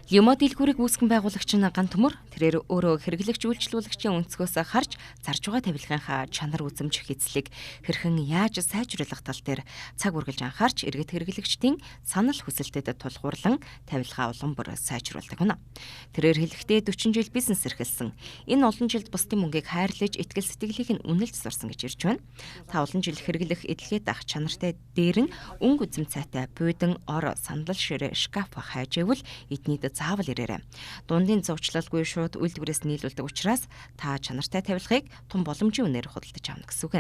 Лимо дэлгүүрийг үүсгэн байгуулагч нь Ган Төмөр тэрээр өөрөө хэрэглэгч үйлчлүүлэгчийн өнцгөөс харж зарж байгаа тавилгынхаа чанар үзэмж хэцлийг хэрхэн яаж сайжруулах тал дээр цаг үргэлж анхаарч иргэд хэрэглэгчдийн санал хүсэлтэд тулгуурлан тавилгаа улам бүр сайжруулдаг байна. Тэрээр хэлэхдээ 40 жил бизнес эрхэлсэн. Энэ олон жилд бусдын мөнгийг хайрлаж итгэл сэтгэлийг нь үнэлж сурсан гэж ирж байна. Та олон жил хэрэглэх эдлэгээ дах чанартай дээр нь өнгө үзэм цайтай буйдан ор сандал ширээ шкаф хайж ивэл эднийд заавал ирээрэй. Дундын зурчлалгүй шууд үйлдвэрээс нийлүүлдэг учраас та чанартай тавилгыг тун боломжийн үнээр худалдаж авна гэсэн үг.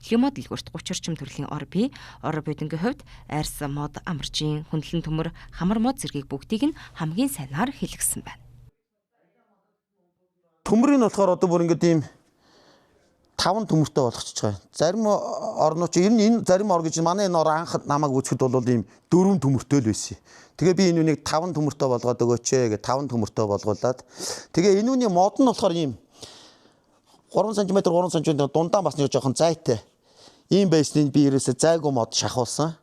Лимо дэлгүүрт 30 орчим төрлийн ор бий. Ор буйдангийн хувьд арьс мод, амаржийн, хөндлөн төмөр, хамар мод зэргийг бүгдийг нь хамгийн сайнаар хэлгсэн байна. Төмрийн болохоор одоо бүр ингээд ийм 5 төмөртэй болгочихж байгаа. Зарим орнууд чи энэ зарим ор гэж манай энэ ор анх намайг үзэхэд бол ийм 4 төмөртэй л байсан. Тэгээ би энэ үнийг 5 төмөртэй болгоод өгөөч гэ 5 төмөртэй болгуулад тэгээ энэ үний мод нь болохоор ийм 3 см 3 см дундаа бас нэг жоохон зайтай. Ийм байсныг би ерөөсөө зайгүй мод шахуулсан.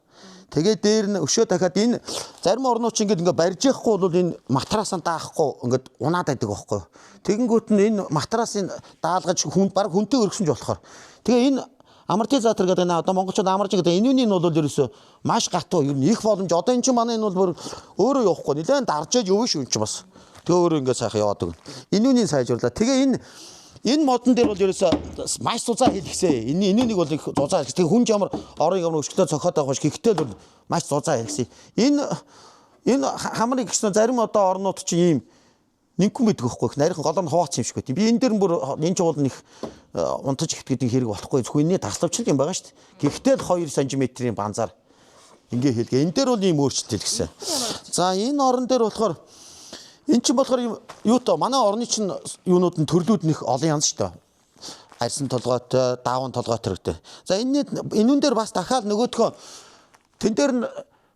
Тэгээ дээр нь өшөө дахиад энэ зарим орнууд ч ингээд барьж яахгүй бол энэ матрасаа даахгүй ингээд унаад байдаг байхгүй. Тэгэнгүүт нь энэ матрасын даалгаж хүнд баг хүнтэй өргөсөн ч болохоор. Тэгээ энэ амортизатор гэдэг нэ одоо монголчууд амарж гэдэг энүүний нь бол ерөөсөө маш гатуу ер нь их боломж. Одоо энэ чинь манай энэ бол бүр өөрөө явахгүй. Нилээн даржээж өвөө шүү энэ чинь бас. Тэгээ өөрөө ингээд сайхан яваад өгнө. Энүүний сайжруулаа. Тэгээ энэ модон дээр бол ерөөсөө маш зузаа хэлгсэн. Энүүнийг бол их зузаа хэлгсэн. Тэгээ хүн ямар орыг ямар өшгөлөө цохоод байгаа ш гэхдээ бол маш зузаа хэлгсэн. Энэ хамрыг гисэн зарим одоо орнууд чинь ийм нэггүй мэддэг байхгүй. Нарийнхан голоор нь хуваацсан юм шиг байт. Би энэ дээр бүр энэ ч бол нэг унтаж ихт гэдэг хэрэг болохгүй. Зөвхөн энэний таславчлал юм байгаа шүү дээ. Гэхдээ л 2 см-ийн банзаар ингээ хэлгээ. Энэ дээр бол ийм өөрчлөлт хэлгсэн. За энэ орон дээр болохоор энэ чинь болохоор юу тоо манай орны чинь юунууд нь төрлүүд нэх олон янз шүү дээ. Арьсан толгойтой, дааван толгойтой хэрэгтэй. За энүүн дээр бас дахиад нөгөөдхөө тэн дээр нь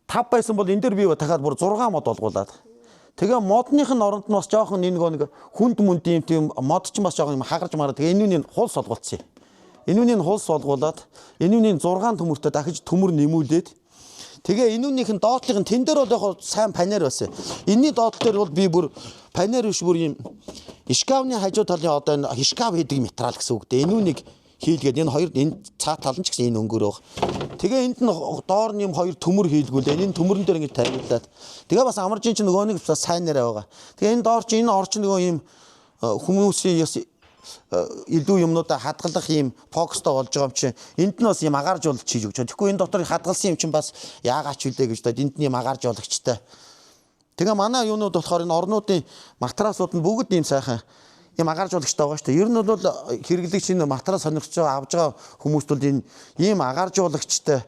5 байсан бол энэ дээр би дахиад бүр 6 мод олгуулад. Тэгээ модных нь оронд нь бас жоохон нэг хүнд мүнд тийм мод ч бас жоохон хагарч мараа. Тэгээ энүүний хулс олгуулсан. Энүүний хулс олгуулад энүүний 6 төмөртөө дахиж төмөр нэмүүлээд тэгээ энүүнийх нь доотлих нь тэн дээр бол яг сайн панер байсан. Энийний доотлол дээр бол би бүр панер биш бүр юм шкафны хажуу талын одоо энэ шкаф хийдэг материал гэсэн үг дээ. Энүүнийг хийлгээд энэ хоёр энэ цаа тал нь ч гэсэн энэ өнгөөр баг. Тэгээ энд нь доор нь юм хоёр төмөр хийлгүүл. Энэ төмөрн дээр ингэ тавиулаад. Тэгээ бас амаржин чинь нөгөө нэг бас сайнараа байгаа. Тэгээ энэ доор чинь энэ орч нөгөө юм хүмүүсийн илүү юмнуудаа хадгалах юм фокустой болж байгаа юм чинь энд нь бас юм агааржуулагч хийж өгч. Тэгэхгүй энэ дотор хадгалсан юм чинь бас яагаач үлээ гэж дод энд нь юм агааржуулагчтай. Тэгээ манай юунууд болохоор энэ орнуудын матрасууд нь бүгд ийм сайхан юм агааржуулагчтай байгаа шүү дээ. Ер нь бол хэрэглэгч энэ матрас сонирхцоо авж байгаа хүмүүст бол энэ ийм агааржуулагчтай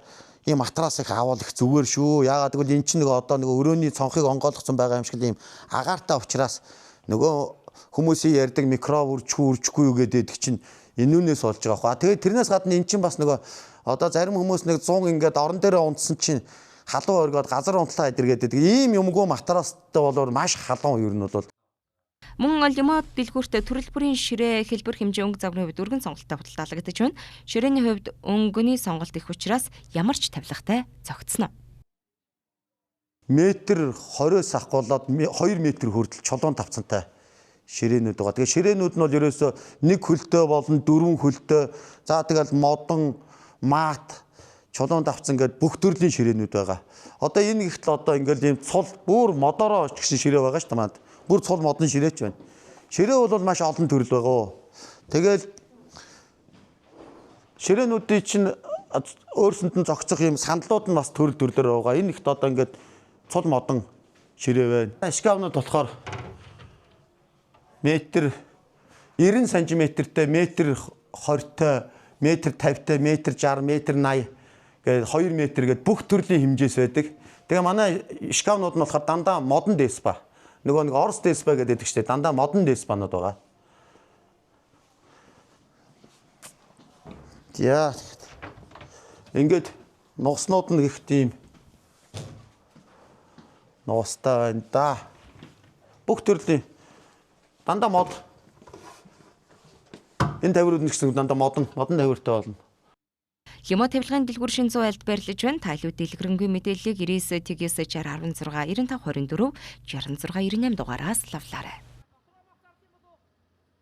ийм матрас их авал их зүгээр шүү. Яагаад гэвэл эн чинь нэг одоо нэг өрөөний цонхыг онгойлгосон байгаа юм шиг ийм агаартай учраас нөгөө хүмүүсийн ярьдаг микроб үржихгүй юу гэдэг чинь энүүнээс болж байгаа хаа. Тэгээд тэрнээс гадна эн чинь бас нөгөө одоо зарим хүмүүс нэг 100 ингээд орон дээрээ унтсан чинь халуун өргөд газар унтлаа идэргээд ийм юмгүй матрастай болоор маш халуун ер нь бол Мөн лимо дэлгүүрт төрөл бүрийн ширээ хэлбэр хэмжээ өнгө загварын хувьд өргөн сонголттой худалдаалагдаж байна. Ширээний хувьд өнгөний сонголт их учраас ямар ч тавилгатай зогтсон. Метр 20-с ахгуулаад 2 метр хүртэл чулуун тавцантай ширээнүүд байгаа. Тэгээ ширээнүүд нь бол ерөөсөө 1 хөлтэй болон 4 хөлтэй. За тэгэл модон, маат, чулуун давцсан гэдэг бүх төрлийн ширээнүүд байгаа. Одоо энэ ихтэл одоо ингээл ийм цул бүр модороо гэсэн ширээ байгаа шүү дээ манд. Бүр цул модон ширээч байна. Ширээ бол маш олон төрөл байгаа. Тэгэл ширээнүүдийн чинь өөрсөнд нь зогцох юм сандлууд нь бас төрөл төрлөөр байгаа. Энэ ихт одоо ингээд цул модон ширээ байна. Шкафнууд болохоор метр 90 см-тэй, метр 20-тай, метр 50-тай, метр 60, метр 80 гээд 2 метр гээд бүх төрлийн хэмжээс байдаг. Тэгээ манай шкафнууд нь болохоор дандаа модон дэспа. Нөгөө нэг орс дэспа гэдэг чинь дандаа модон дэспанууд байгаа. Яа. Ингээд нугснууд нь их тийм нуустай байна да. Бүх төрлийн дандаа мод. Энэ тавирууд нь гэсэн дандаа модон тавиртай болно. Лимо тавилгын дэлгүүр шин 100 альд байрлаж байна. Та илүү дэлгэрэнгүй мэдээллийг 99 TGS 16 95 24 66 98 дугаараас лавлаарай.